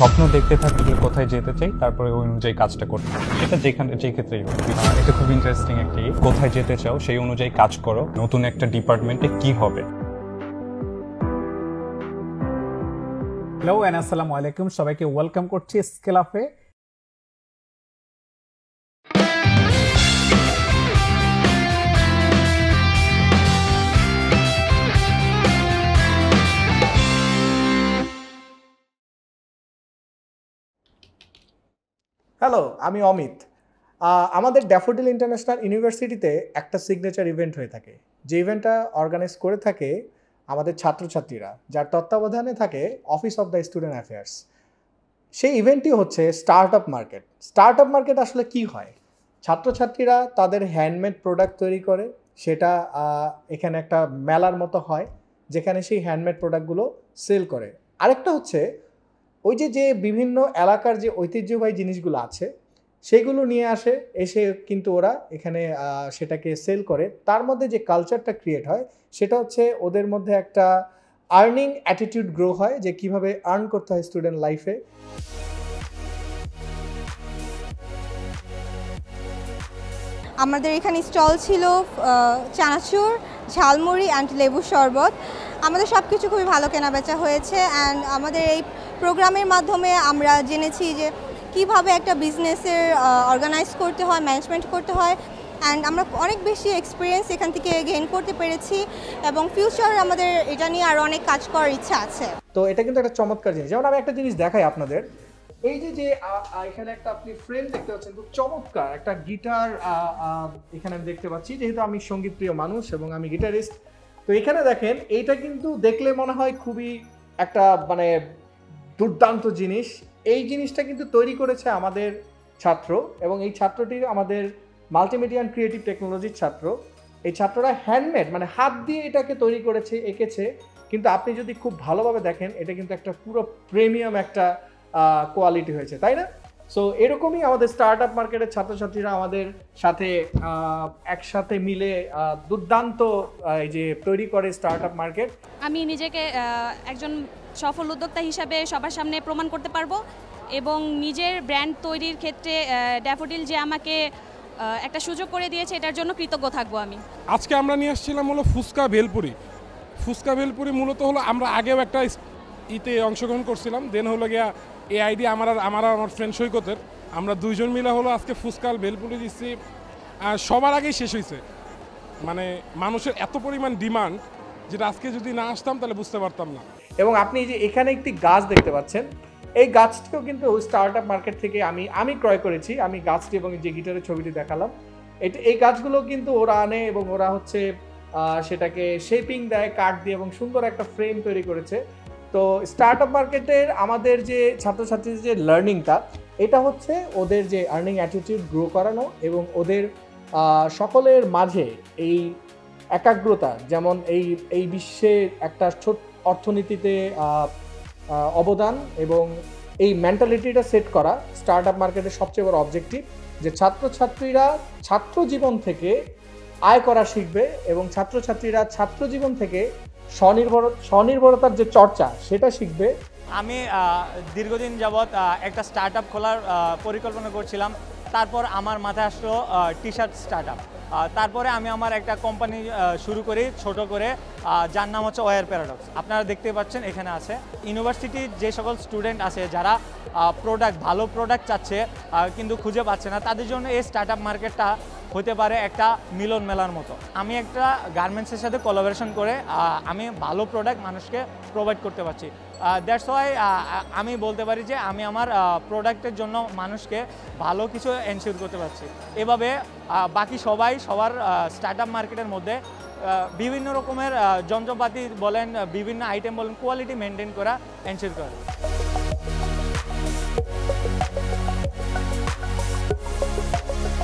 স্বপ্ন দেখতে থাকি যে কোথায় যেতে চাই, তারপরে ওই অনুযায়ী কাজটা করতে হবে। এটা যে ক্ষেত্রেই হোক। এটা খুব ইন্টারেস্টিং একটি, কোথায় যেতে চাও সেই অনুযায়ী কাজ করো, নতুন একটা ডিপার্টমেন্টে কি হবে। হ্যালো এন্ড আসসালামু আলাইকুম, সবাইকে ওয়েলকাম করছি স্কেল আপে। হ্যালো, আমি অমিত। আমাদের ড্যাফোডিল ইন্টারন্যাশনাল ইউনিভার্সিটিতে একটা সিগনেচার ইভেন্ট হয়ে থাকে, যে ইভেন্টটা অর্গানাইজ করে থাকে আমাদের ছাত্রছাত্রীরা, যার তত্ত্বাবধানে থাকে office of the student affairs. সেই ইভেন্টটি হচ্ছে start up market. Start up market আসলে কি হয়? ছাত্রছাত্রীরা তাদের হ্যান্ডমেড প্রোডাক্ট তৈরি করে, সেটা এখানে একটা মেলার মতো হয়, যেখানে সেই হ্যান্ডমেড প্রোডাক্টগুলো সেল করে। আরেকটা হচ্ছে ওই যে বিভিন্ন এলাকার যে ঐতিহ্যবাহী জিনিসগুলো আছে সেগুলো নিয়ে এসে কিন্তু ওরা এখানে সেটাকে সেল করে। তার মধ্যে যে কালচারটা ক্রিয়েট হয় সেটা হচ্ছে ওদের মধ্যে একটা আর্নিং অ্যাটিটিউড গ্রো হয়, যে কিভাবে আর্ন করতে হয় স্টুডেন্ট লাইফে। আমাদের এখানে স্টল ছিল চানাচুর, ঝালমুড়ি অ্যান্ড লেবু শরবত। আমাদের সব কিছু খুবই ভালো কেনাবেচা হয়েছে। অ্যান্ড আমাদের এই প্রোগ্রামের মাধ্যমে আমরা জেনেছি যে কিভাবে একটা বিজনেসের অর্গানাইজ করতে হয়, ম্যানেজমেন্ট করতে হয়। অ্যান্ড আমরা অনেক বেশি এক্সপিরিয়েন্স এখান থেকে গেইন করতে পেরেছি, এবং ফিউচারে আমাদের এটা নিয়ে আরও অনেক কাজ করার ইচ্ছা আছে। তো এটা কিন্তু একটা চমৎকার জিনিস। যেমন আমি একটা জিনিস দেখাই আপনাদের, এই যে এখানে একটা আপনি ফ্রেম দেখতে পাচ্ছেন, খুব চমৎকার একটা গিটার এখানে আমি দেখতে পাচ্ছি, যেহেতু আমি সঙ্গীত প্রিয় মানুষ এবং আমি গিটারিস্ট। তো এখানে দেখেন, এইটা কিন্তু দেখলে মনে হয় খুবই একটা মানে দুর্দান্ত জিনিস। এই জিনিসটা কিন্তু তৈরি করেছে আমাদের ছাত্র, এবং এই ছাত্রটি আমাদের মাল্টিমিডিয়া অ্যান্ড ক্রিয়েটিভ টেকনোলজির ছাত্র। এই ছাত্ররা হ্যান্ডমেড মানে হাত দিয়ে এটাকে তৈরি করেছে, এঁকেছে। কিন্তু আপনি যদি খুব ভালোভাবে দেখেন, এটা কিন্তু একটা পুরো প্রিমিয়াম একটা কোয়ালিটি হয়েছে, তাই না? সো এরকমই আমাদের স্টার্ট আপ মার্কেটের ছাত্রছাত্রীরা আমাদের সাথে একসাথে মিলে দুর্দান্ত এই যে তৈরি করে স্টার্ট আপ মার্কেট। আমি নিজেকে একজন সফল উদ্যোক্তা হিসাবে সবার সামনে প্রমাণ করতে পারবো, এবং নিজের ব্র্যান্ড তৈরির ক্ষেত্রে ড্যাফোডিল যে আমাকে একটা সুযোগ করে দিয়েছে, এটার জন্য কৃতজ্ঞ থাকবো আমি। আজকে আমরা নিয়ে আসছিলাম হলো ফুচকা ভেলপুরি। ফুচকা ভেলপুরি মূলত হলো আমরা আগেও একটা ইতে অংশগ্রহণ করছিলাম, দেন হলো গিয়া এই আইডিয়া আমার ফ্রেন্ড সৈকতের, আমরা দুইজন মিলে হলো আজকে ফুচকাল ভেলপুরি দিচ্ছি। আর সবার আগেই শেষ হয়েছে, মানে মানুষের এত পরিমাণ ডিমান্ড, যেটা আজকে যদি না আসতাম তাহলে বুঝতে পারতাম না। এবং আপনি যে এখানে একটি গাছ দেখতে পাচ্ছেন, এই গাছটিও কিন্তু স্টার্ট আপ মার্কেট থেকে আমি ক্রয় করেছি। আমি গাছটি এবং যে গিটারের ছবিটি দেখালাম, এই গাছগুলো কিন্তু ওরা আনে, এবং ওরা হচ্ছে সেটাকে শেপিং দেয় কাঠ দিয়ে, এবং সুন্দর একটা ফ্রেম তৈরি করেছে। তো স্টার্ট আপ মার্কেটের আমাদের যে ছাত্রছাত্রীদের যে লার্নিংটা, এটা হচ্ছে ওদের যে আর্নিং অ্যাটিটিউড গ্রো করানো, এবং ওদের সকলের মাঝে এই একাগ্রতা, যেমন এই বিশ্বে একটা ছোট অর্থনীতিতে অবদান, এবং এই মেন্টালিটিটা সেট করা স্টার্ট আপ মার্কেটের সবচেয়ে বড় অবজেক্টিভ, যে ছাত্রছাত্রীরা ছাত্র জীবন থেকে আয় করা শিখবে, এবং ছাত্রছাত্রীরা ছাত্র জীবন থেকে স্বনির্ভরতার যে চর্চা সেটা শিখবে। আমি দীর্ঘদিন যাবৎ একটা স্টার্ট আপ খোলার পরিকল্পনা করছিলাম। তারপর আমার মাথায় আসলো টি শার্ট স্টার্ট আপ। তারপরে আমি আমার একটা কোম্পানি শুরু করি ছোট করে, যার নাম হচ্ছে ওয়ার প্যারাডক্স। আপনারা দেখতে পাচ্ছেন এখানে আছে। ইউনিভার্সিটির যে সকল স্টুডেন্ট আছে যারা ভালো প্রোডাক্ট চাচ্ছে কিন্তু খুঁজে পাচ্ছে না, তাদের জন্য এই স্টার্ট আপ মার্কেটটা হতে পারে একটা মিলন মেলার মতো। আমি একটা গার্মেন্টসের সাথে কোলাবোরেশন করে আমি ভালো প্রোডাক্ট মানুষকে প্রোভাইড করতে পারছি। দ্যাটস ওয়াই আমি বলতে পারি যে আমি আমার প্রোডাক্টের জন্য মানুষকে ভালো কিছু এনশিওর করতে পারছি। এভাবে বাকি সবার স্টার্ট আপ মার্কেটের মধ্যে বিভিন্ন রকমের যন্ত্রপাতি বলেন, বিভিন্ন আইটেম বলেন, কোয়ালিটি মেনটেন করা এনশিওর করে।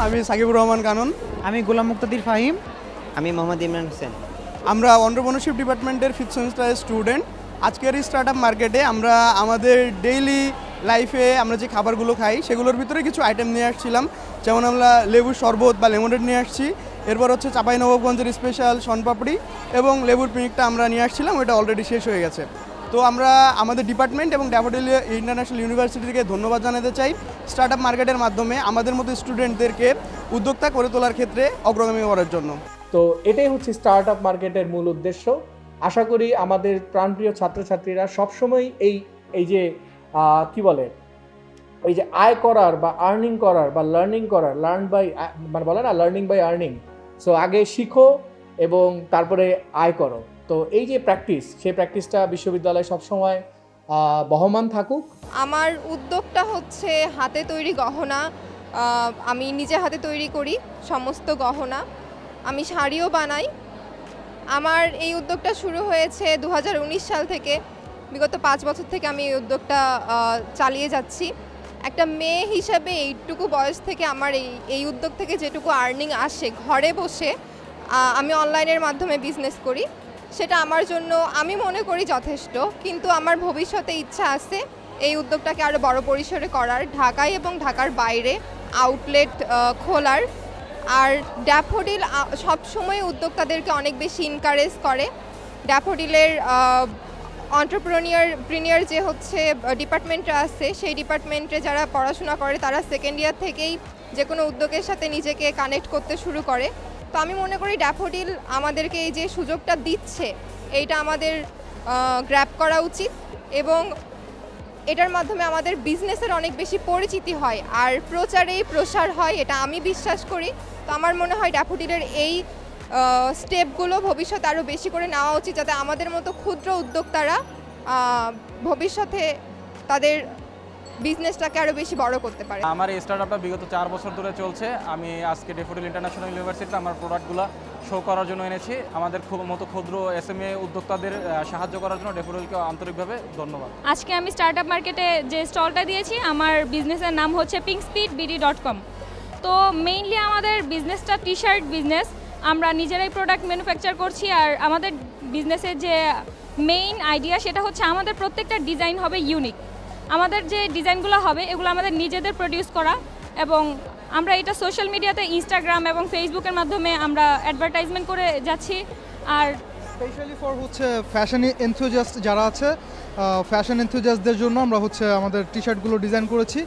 আমি সাকিবুর রহমান কানন। আমি গোলাম মুক্তাদির ফাহিম। আমি মোহাম্মদ ইমরান হোসেন। আমরা এন্টারপ্রেনিউরশিপ ডিপার্টমেন্টের 5th সেমিস্টারের স্টুডেন্ট। আজকের এই স্টার্ট আপ মার্কেটে আমরা আমাদের ডেইলি লাইফে আমরা যে খাবারগুলো খাই সেগুলোর ভিতরে কিছু আইটেম নিয়ে আসছিলাম। যেমন আমরা লেবুর শরবত বা লেমনেড নিয়ে আসছি, এরপর হচ্ছে চাঁপাইনবাবগঞ্জের স্পেশাল শনপাপড়ি এবং লেবুর পিকনিকটা আমরা নিয়ে আসছিলাম, ওইটা অলরেডি শেষ হয়ে গেছে। তো আমরা আমাদের ডিপার্টমেন্ট এবং ড্যাফোডিল ইন্টারন্যাশনাল ইউনিভার্সিটি থেকে ধন্যবাদ জানাতে চাই স্টার্ট আপ মার্কেটের মাধ্যমে আমাদের মতো স্টুডেন্টদেরকে উদ্যোক্তা করে তোলার ক্ষেত্রে অগ্রগামী করার জন্য। তো এটাই হচ্ছে স্টার্ট আপ মার্কেটের মূল উদ্দেশ্য। আশা করি আমাদের প্রাণপ্রিয় ছাত্রছাত্রীরা সবসময় এই যে কি বলে এই যে আয় করার বা আর্নিং করার বা লার্নিং করার মানে বলে না লার্নিং বাই আর্নিং, সো আগে শিখো এবং তারপরে আয় করো। তো এই যে প্র্যাকটিস, সেই প্র্যাকটিসটা বিশ্ববিদ্যালয়ে সবসময় বহমান থাকুক। আমার উদ্যোগটা হচ্ছে হাতে তৈরি গহনা। আমি নিজে হাতে তৈরি করি সমস্ত গহনা, আমি শাড়িও বানাই। আমার এই উদ্যোগটা শুরু হয়েছে 2019 সাল থেকে। বিগত 5 বছর থেকে আমি এই উদ্যোগটা চালিয়ে যাচ্ছি। একটা মেয়ে হিসাবে এইটুকু বয়স থেকে আমার এই উদ্যোগ থেকে যেটুকু আর্নিং আসে ঘরে বসে, আমি অনলাইনের মাধ্যমে বিজনেস করি, সেটা আমার জন্য আমি মনে করি যথেষ্ট। কিন্তু আমার ভবিষ্যতে ইচ্ছা আছে এই উদ্যোগটাকে আরও বড় পরিসরে করার, ঢাকায় এবং ঢাকার বাইরে আউটলেট খোলার। আর ড্যাফোডিল সবসময় উদ্যোক্তাদেরকে অনেক বেশি এনকারেজ করে। ড্যাফোডিলের অন্টারপ্রেনিয়ার যে হচ্ছে ডিপার্টমেন্টটা আছে, সেই ডিপার্টমেন্টে যারা পড়াশোনা করে তারা সেকেন্ড ইয়ার থেকেই যে কোনো উদ্যোগের সাথে নিজেকে কানেক্ট করতে শুরু করে। তো আমি মনে করি ড্যাফোডিল আমাদেরকে এই যে সুযোগটা দিচ্ছে, এইটা আমাদের গ্র্যাব করা উচিত এবং এটার মাধ্যমে আমাদের বিজনেসের অনেক বেশি পরিচিতি হয় আর প্রচারেই প্রসার হয়, এটা আমি বিশ্বাস করি। তো আমার মনে হয় ড্যাফোডিলের এই স্টেপগুলো ভবিষ্যতে আরও বেশি করে নেওয়া উচিত, যাতে আমাদের মতো ক্ষুদ্র উদ্যোক্তারা ভবিষ্যতে তাদের বিজনেসটাকে আরও বেশি বড় করতে পারে। আমার এই স্টার্টআপটা বিগত 4 বছর ধরে চলছে। আমি আজকে ড্যাফোডিল ইন্টারন্যাশনাল ইউনিভার্সিটিতে আমার প্রোডাক্টগুলো শো করার জন্য এনেছি। আমাদের মতো ক্ষুদ্র SME উদ্যোক্তাদের সাহায্য করার জন্য ড্যাফোডিলকে আন্তরিকভাবে ধন্যবাদ। আজকে আমি স্টার্ট আপ মার্কেটে যে স্টলটা দিয়েছি, আমার বিজনেসের নাম হচ্ছে pinkspeedbd.com। তো মেইনলি আমাদের বিজনেসটা টি শার্ট বিজনেস। আমরা নিজেরাই প্রোডাক্ট ম্যানুফ্যাকচার করছি। আর আমাদের বিজনেসের যে মেইন আইডিয়া সেটা হচ্ছে আমাদের প্রত্যেকটা ডিজাইন হবে ইউনিক। আমাদের যে ডিজাইনগুলো হবে এগুলো আমাদের নিজেদের প্রডিউস করা, এবং আমরা এটা সোশ্যাল মিডিয়াতে ইনস্টাগ্রাম এবং ফেসবুকের মাধ্যমে আমরা অ্যাডভার্টাইজমেন্ট করে যাচ্ছি। আর স্পেশালি ফর হচ্ছে ফ্যাশন এনথুজিয়াস্ট যারা আছে, ফ্যাশন এনথুজিয়াস্টদের জন্য আমরা হচ্ছে আমাদের টি শার্টগুলো ডিজাইন করেছি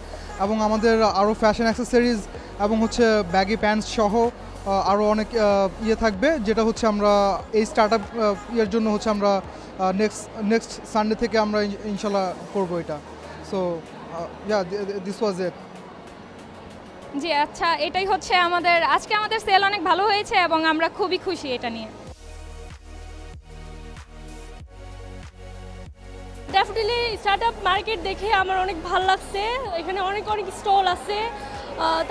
এবং আমাদের আরও ফ্যাশন অ্যাক্সেসরিজ এবং হচ্ছে ব্যাগি প্যান্টস সহ আরও অনেক ইয়ে থাকবে, যেটা হচ্ছে আমরা এই স্টার্ট আপ ইয়ের জন্য হচ্ছে আমরা নেক্সট সানডে থেকে আমরা ইনশাল্লাহ করবো এটা। সো দিস ওয়াজ ইট। জি আচ্ছা, এটাই হচ্ছে আজকে আমাদের সেল অনেক ভালো হয়েছে এবং আমরা খুবই খুশি এটা নিয়ে। ড্যাফোডিলে স্টার্ট আপ মার্কেট দেখে আমার অনেক ভালো লাগছে। এখানে অনেক স্টল আছে,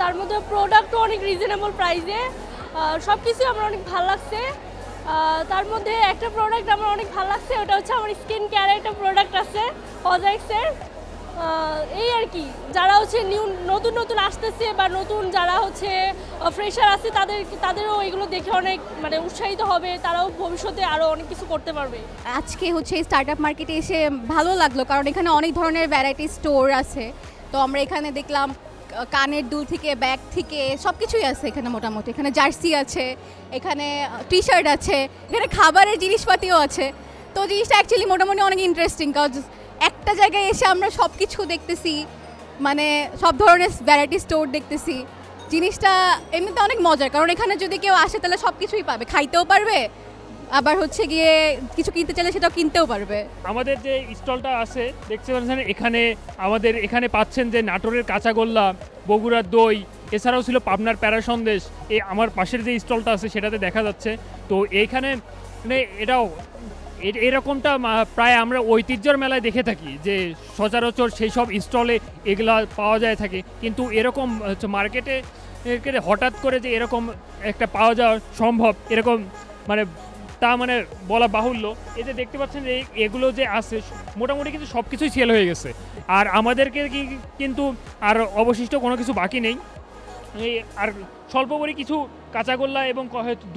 তার মধ্যে প্রোডাক্টও অনেক রিজনেবল প্রাইসে, সব কিছু আমার অনেক ভালো লাগছে। তার মধ্যে একটা প্রোডাক্ট আমার অনেক ভালো লাগছে, ওটা হচ্ছে আমার স্কিন কেয়ারের একটা প্রোডাক্ট আছে অজাইক্সের। এই আর কি, যারা হচ্ছে নতুন আসতেছে বা নতুন যারা হচ্ছে ফ্রেশার আছে তাদেরও এগুলো দেখে অনেক উৎসাহিত হবে, তারাও ভবিষ্যতে আরও অনেক কিছু করতে পারবে। আজকে হচ্ছে স্টার্ট আপ মার্কেটে এসে ভালো লাগলো, কারণ এখানে অনেক ধরনের ভ্যারাইটি স্টোর আছে। তো আমরা এখানে দেখলাম কানের দুল থেকে ব্যাগ থেকে সব কিছুই আছে এখানে মোটামুটি। এখানে জার্সি আছে, এখানে টি শার্ট আছে, এখানে খাবারের জিনিসপাতিও আছে। তো জিনিসটা অ্যাকচুয়ালি মোটামুটি অনেক ইন্টারেস্টিং, কারণ একটা জায়গায় এসে আমরা সব কিছু দেখতেছি, সব ধরনের ভ্যারাইটি স্টোর দেখতেছি। জিনিসটা এমনিতে অনেক মজার, কারণ এখানে যদি কেউ আসে তাহলে সব কিছুই পাবে, খাইতেও পারবে, আবার হচ্ছে গিয়ে কিছু কিনতে চাইলে সেটাও কিনতেও পারবে। আমাদের যে স্টলটা আছে দেখতে পাচ্ছেন, এখানে পাচ্ছেন যে নাটোরের কাঁচাগোল্লা, বগুড়ার দই, এছাড়াও ছিল পাবনার প্যারা সন্দেশ। আমার পাশের যে স্টলটা আছে সেটাতে দেখা যাচ্ছে। তো এইখানে এটাও এরকমটা প্রায় আমরা ঐতিহ্যের মেলায় দেখে থাকি যে সচরাচর সেই সব স্টলে এগুলা পাওয়া যায় থাকে, কিন্তু এরকম মার্কেটে হঠাৎ করে যে এরকম একটা পাওয়া যাওয়া সম্ভব এরকম তা বলা বাহুল্য। এই যে দেখতে পাচ্ছেন যে এগুলো যে আছে মোটামুটি কিন্তু সব কিছুই সেল হয়ে গেছে, আর আমাদেরকে কিন্তু আর অবশিষ্ট কোনো কিছু বাকি নেই। আর স্বল্প করে কিছু কাঁচাগোল্লা এবং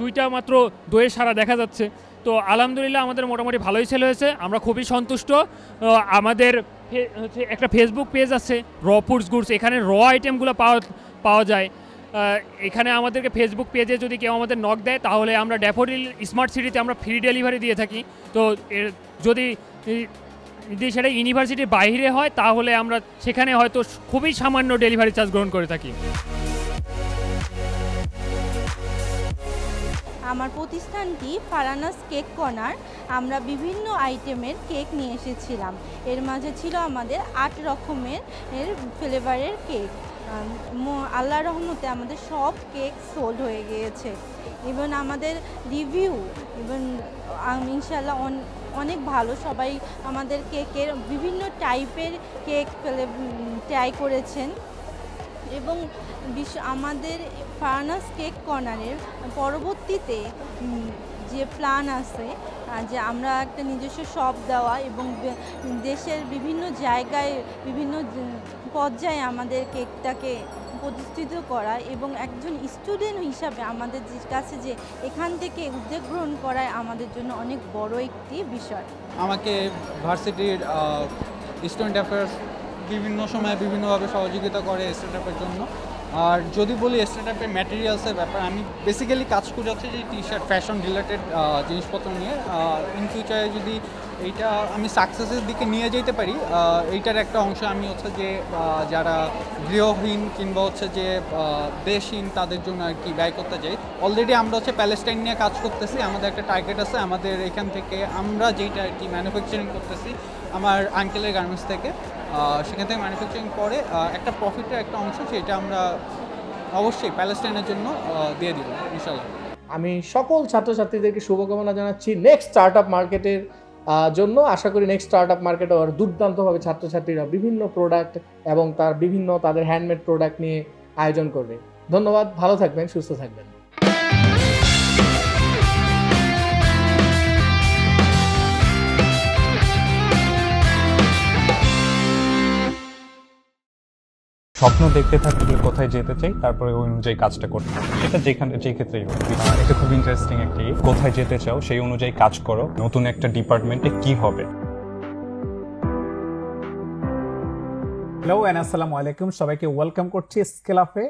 দুইটা মাত্র দইয়ের সারা দেখা যাচ্ছে। তো আলহামদুলিল্লাহ আমাদের মোটামুটি ভালোই সেল হয়েছে, আমরা খুবই সন্তুষ্ট। আমাদের হচ্ছে একটা ফেসবুক পেজ আছে র ফুডস গুডস, এখানে র আইটেমগুলো পাওয়া যায়। এখানে আমাদেরকে ফেসবুক পেজে যদি কেউ আমাদের নক দেয় তাহলে আমরা ড্যাফোডিল স্মার্ট সিটিতে আমরা ফ্রি ডেলিভারি দিয়ে থাকি। তো যদি যদি সেটা ইউনিভার্সিটির বাইরে হয় তাহলে আমরা সেখানে হয়তো খুবই সামান্য ডেলিভারি চার্জ গ্রহণ করে থাকি। আমার প্রতিষ্ঠানটি ফারানাস কেক কর্নার। আমরা বিভিন্ন আইটেমের কেক নিয়ে এসেছিলাম। এর মাঝে ছিল আমাদের 8 রকমের ফ্লেভারের কেক। আল্লাহর রহমতে আমাদের সব কেক সোল্ড হয়ে গিয়েছে। ইভেন আমাদের রিভিউ ইনশাল্লাহ অনেক ভালো। সবাই আমাদের কেকের বিভিন্ন টাইপের কেক ট্রাই করেছেন এবং আমাদের ফারানাস কেক কর্নারের পরবর্তীতে যে প্ল্যান আছে যে আমরা একটা নিজস্ব শপ দেওয়া এবং দেশের বিভিন্ন জায়গায় বিভিন্ন পর্যায়ে আমাদের কেকটাকে প্রতিষ্ঠিত করা এবং একজন স্টুডেন্ট হিসাবে আমাদের কাছে যে এখান থেকে উদ্যোগ গ্রহণ করায় আমাদের জন্য অনেক বড় একটি বিষয়। আমাকে ভার্সিটির স্টুডেন্ট অ্যাফেয়ার্স বিভিন্ন সময় বিভিন্নভাবে সহযোগিতা করে স্টার্টআপের জন্য। আর যদি বলি স্টার্টআপের ম্যাটেরিয়ালসের ব্যাপারে, আমি বেসিক্যালি কাজ করে যাচ্ছি যে টি শার্ট ফ্যাশন রিলেটেড জিনিসপত্র নিয়ে। ইন ফিউচারে যদি এইটা আমি সাকসেসের দিকে নিয়ে যেতে পারি, এইটার একটা অংশ আমি হচ্ছে যে যারা গৃহহীন কিংবা হচ্ছে যে দেশহীন তাদের জন্য আর কি ব্যয় করতে চাই। অলরেডি আমরা হচ্ছে প্যালেস্টাইন নিয়ে কাজ করতেছি। আমাদের একটা টার্গেট আছে, আমাদের এখান থেকে আমরা যেটা আর কি ম্যানুফ্যাকচারিং করতেছি আমার আঙ্কেলের গার্মেন্টস থেকে, সেখান থেকে ম্যানুফ্যাকচারিং করে একটা প্রফিটের একটা অংশ সেটা আমরা অবশ্যই প্যালেস্টাইনের জন্য দিয়ে দিব ইনশাল্লাহ। আমি সকল ছাত্রছাত্রীদেরকে শুভকামনা জানাচ্ছি নেক্সট স্টার্টআপ মার্কেটের জন্য। আশা করি নেক্সট স্টার্টআপ মার্কেটে আর দুর্দান্তভাবে ছাত্রছাত্রীরা বিভিন্ন প্রোডাক্ট এবং তাদের হ্যান্ডমেড প্রোডাক্ট নিয়ে আয়োজন করবে। ধন্যবাদ, ভালো থাকবেন, সুস্থ থাকবেন। স্বপ্ন দেখতে থাকলে কোথায় যেতে চাই, তারপরে ওই অনুযায়ী কাজটা করতে হবে। এটা যে ক্ষেত্রেই হোক, এটা খুব ইন্টারেস্টিং একটি কোথায় যেতে চাও সেই অনুযায়ী কাজ করো। নতুন একটা ডিপার্টমেন্টে কি হবে। হ্যালো এন্ড আসসালামু আলাইকুম, সবাইকে ওয়েলকাম করছি স্কেল আপে।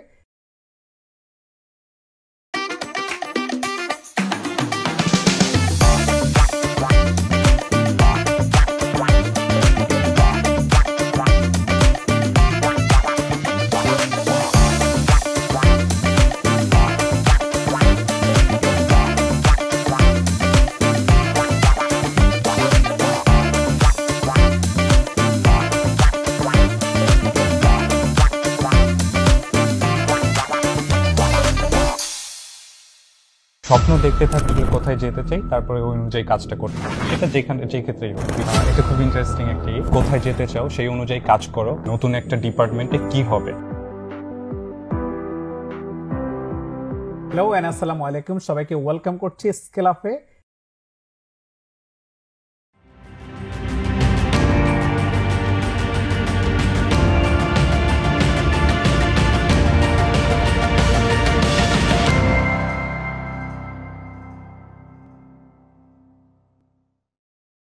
স্বপ্ন দেখতে থাকলে কোথায় যেতে চাই, তারপরে ওই অনুযায়ী কাজটা করতে হবে। এটা যে ক্ষেত্রেই হোক, এটা খুব ইন্টারেস্টিং একটি কোথায় যেতে চাও সেই অনুযায়ী কাজ করো। নতুন একটা ডিপার্টমেন্টে কি হবে। হ্যালো এন্ড আসসালামু আলাইকুম, সবাইকে ওয়েলকাম করছি স্কেল আপে।